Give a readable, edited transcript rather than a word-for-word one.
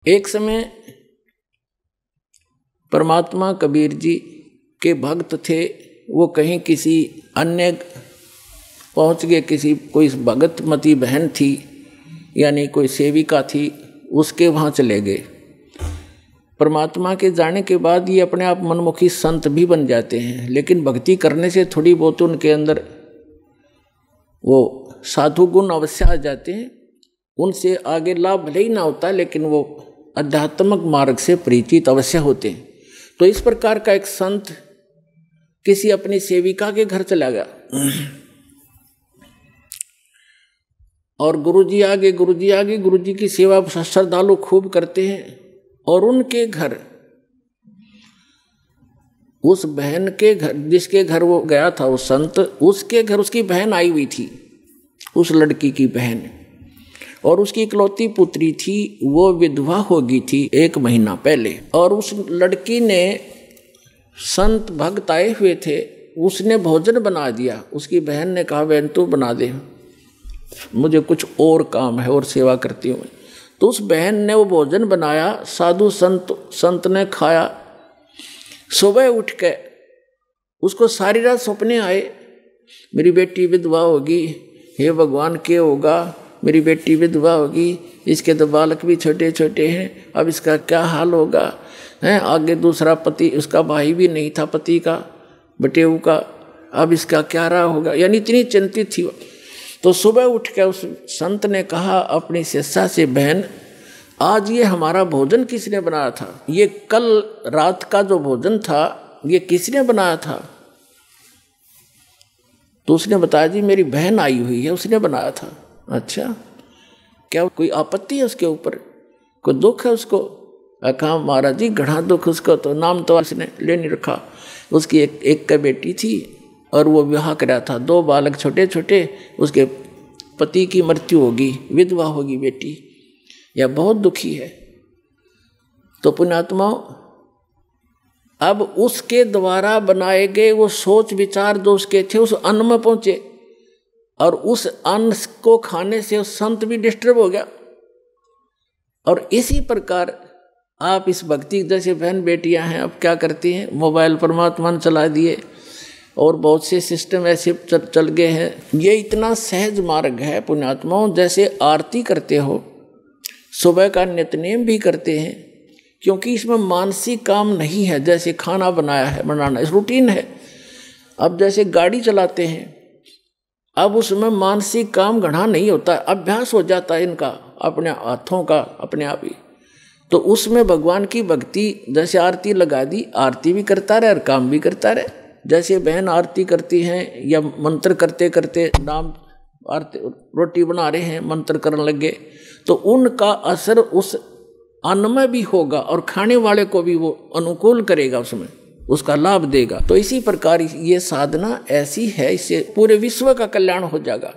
एक समय परमात्मा कबीर जी के भक्त थे। वो कहीं किसी अन्य पहुंच गए, किसी कोई भगतमती बहन थी यानी कोई सेविका थी, उसके वहाँ चले गए। परमात्मा के जाने के बाद ये अपने आप मनमुखी संत भी बन जाते हैं, लेकिन भक्ति करने से थोड़ी बहुत उनके अंदर वो साधु गुण अवश्य आ जाते हैं। उनसे आगे लाभ भले ही ना होता, लेकिन वो आध्यात्मिक मार्ग से परिचित अवश्य होते हैं। तो इस प्रकार का एक संत किसी अपनी सेविका के घर चला गया और गुरुजी आगे गुरुजी की सेवा श्रद्धालु खूब करते हैं। और उनके घर, उस बहन के घर जिसके घर वो गया था वो संत, उसके घर उसकी बहन आई हुई थी, उस लड़की की बहन, और उसकी इकलौती पुत्री थी। वो विधवा हो गई थी 1 महीना पहले। और उस लड़की ने, संत भक्त आए हुए थे, उसने भोजन बना दिया। उसकी बहन ने कहा, बहन तू बना दे, मुझे कुछ और काम है और सेवा करती हूँ। तो उस बहन ने वो भोजन बनाया, साधु संत ने खाया। सुबह उठ के उसको सारी रात सपने आए, मेरी बेटी विधवा होगी, हे भगवान क्या होगा, मेरी बेटी विधवा होगी, इसके तो बालक भी छोटे छोटे हैं, अब इसका क्या हाल होगा है। आगे दूसरा पति, उसका भाई भी नहीं था पति का, बटेऊ का, अब इसका क्या रहा होगा, यानी इतनी चिंतित थी। तो सुबह उठ के उस संत ने कहा अपनी शिष्या से, बहन आज ये हमारा भोजन किसने बनाया था, ये कल रात का जो भोजन था ये किसने बनाया था। तो उसने बताया, जी मेरी बहन आई हुई है, उसने बनाया था। अच्छा, क्या कोई आपत्ति है उसके ऊपर, कोई दुख है उसको? कहा महाराज जी घना दुख उसको, तो नाम तो उसने ले नहीं रखा। उसकी एक का बेटी थी और वो विवाह कराया था, 2 बालक छोटे छोटे, उसके पति की मृत्यु होगी, विधवा होगी बेटी, यह बहुत दुखी है। तो पुण्यात्माओं, अब उसके द्वारा बनाए गए वो सोच विचार जो उसके थे उस अन्न में पहुंचे, और उस अन्न को खाने से उस संत भी डिस्टर्ब हो गया। और इसी प्रकार आप इस भक्ति, जैसे बहन बेटियां हैं, अब क्या करती हैं, मोबाइल परमात्मा ने चला दिए और बहुत से सिस्टम ऐसे चल गए हैं। ये इतना सहज मार्ग है पुण्यात्माओं, जैसे आरती करते हो, सुबह का नित्यनेम भी करते हैं, क्योंकि इसमें मानसिक काम नहीं है। जैसे खाना बनाना इस रूटीन है। अब जैसे गाड़ी चलाते हैं, अब उसमें मानसिक काम घना नहीं होता, अभ्यास हो जाता है इनका, अपने हाथों का अपने आप ही। तो उसमें भगवान की भक्ति, जैसे आरती लगा दी, आरती भी करता रहे और काम भी करता रहे। जैसे बहन आरती करती हैं या मंत्र करते करते नाम आरती, रोटी बना रहे हैं, मंत्र करने लगे, तो उनका असर उस अन्न में भी होगा और खाने वाले को भी वो अनुकूल करेगा, उसमें उसका लाभ देगा। तो इसी प्रकार ये साधना ऐसी है, इससे पूरे विश्व का कल्याण हो जाएगा।